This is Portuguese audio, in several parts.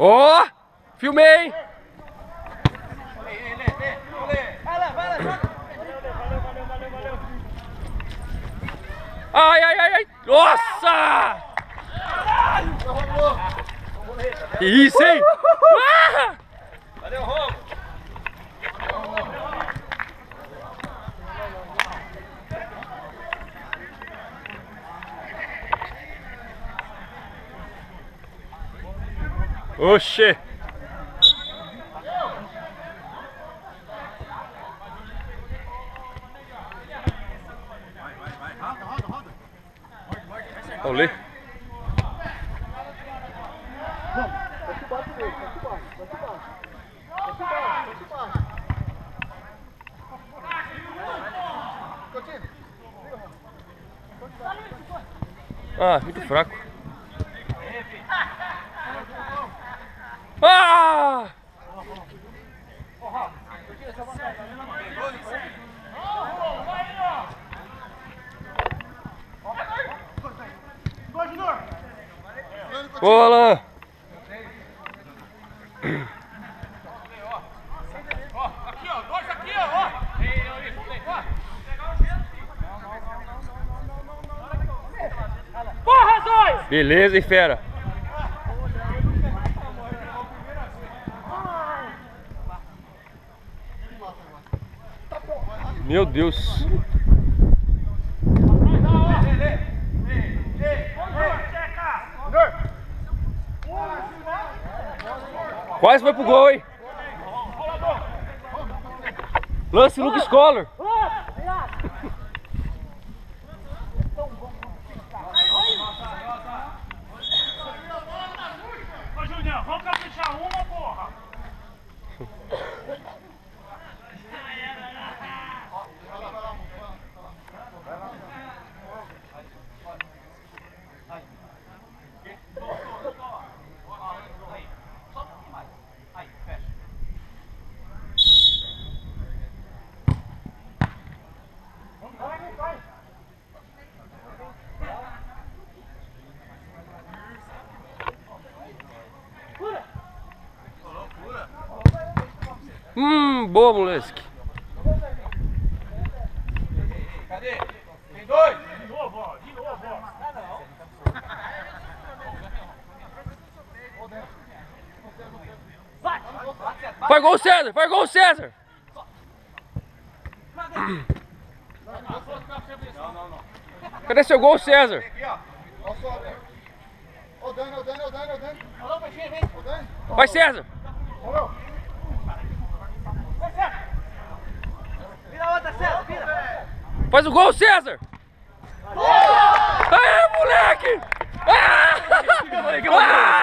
Ó! Filmei! Ai, ai, ai, ai! Nossa! Que isso, hein? Ah! Valeu, Romo! Oxê! Olê! Ah, muito fraco. Ah! Bola! Aqui, ó, dois aqui, ó. Porra, dois! Beleza, hein, fera? Meu Deus! Quase foi pro gol, hein? Lance Lucas Collor. Ô, Julião, vamos caprichar uma, porra! Boa, moleque. Cadê? Tem dois? De novo, ó. De novo, ó. Vai! Faz gol, César! Faz gol, César! Não. Cadê seu gol, César? Aqui, ó. Ô Dani. Alô, Peixinho, vem. Ô Dani. Vai, César! Vira outra, César, vira. Faz o gol, César! Aê, moleque! Ah!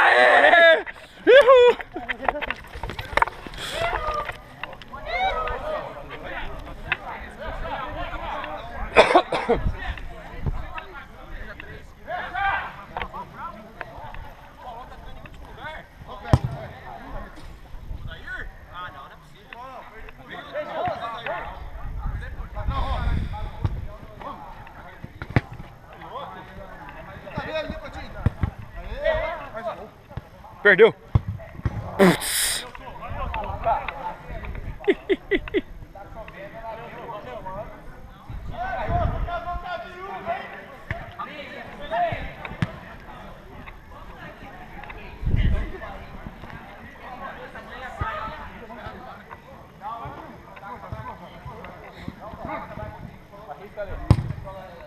Aê! Uhul! Perdeu.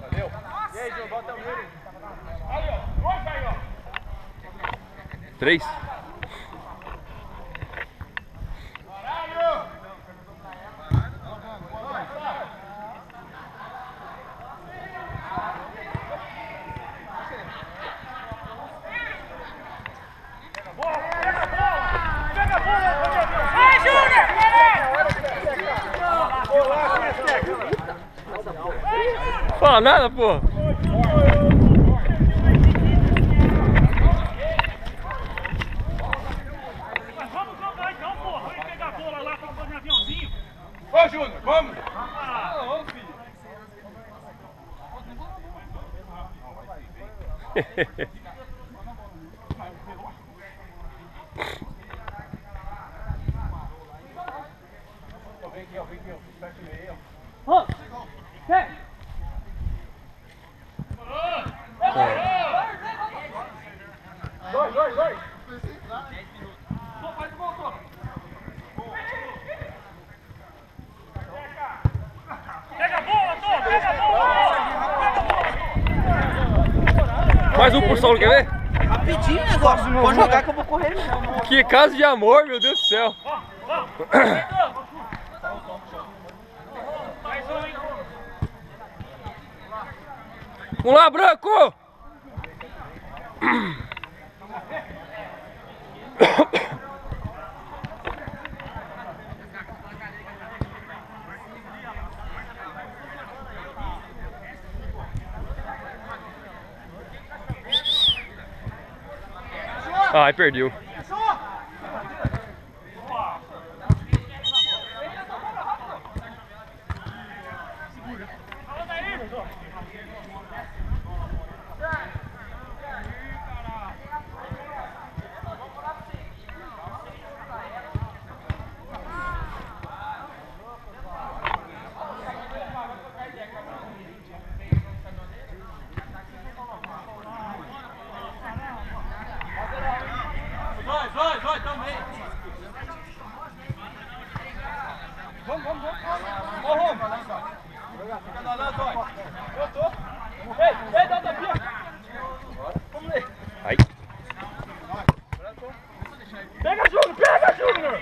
Valeu. E aí, Gil, bota o meu. Aí, ó. Dois aí, ó. 3. Fala nada, pô. Mas vamos jogar então, porra. Vem pegar a bola lá pra fazer um aviãozinho. Ô Júnior, vamos. Vamos, filho. Pega a bola, Tom! Pega a bola! Mais um por Saulo, quer ver? Rapidinho o negócio, pode jogar que eu vou correr mesmo. Que caso de amor, meu Deus do céu. Vamos lá, Branco! Ai, perdeu. Vai, também. Vamos. Ô, Roma. Fica na lança, ó. Eu tô. Ei, dá aqui, ó. Vamos ler. Ai. Pega, Júnior!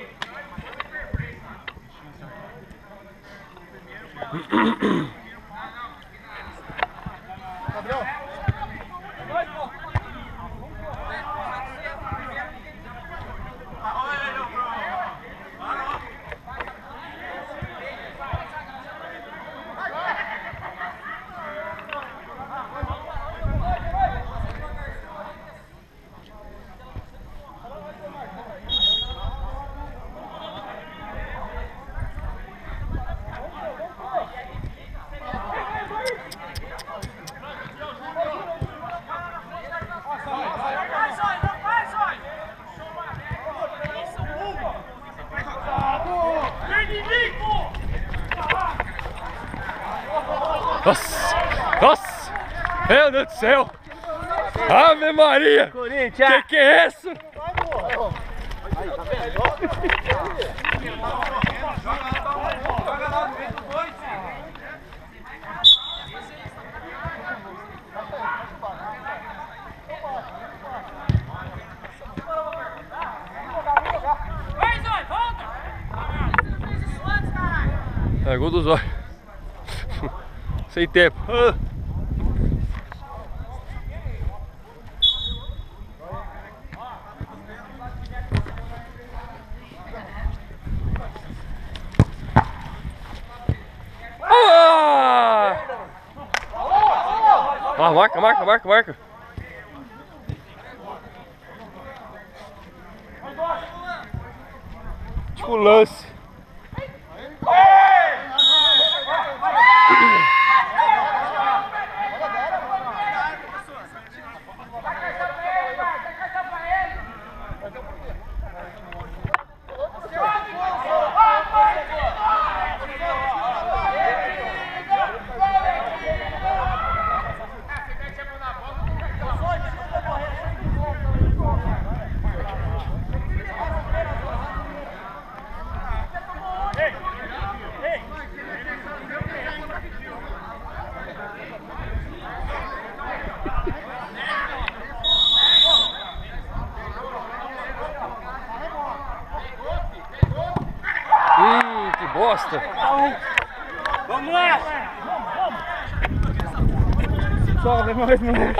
Gabriel. Vai, pô. Nossa! Meu Deus do céu! Ave Maria! Corinthians! Que é isso? É gol dos olhos. Sem tempo. Ah, marca. Tipo lance. Que bosta! Vamos lá! Sobe mais, moleque.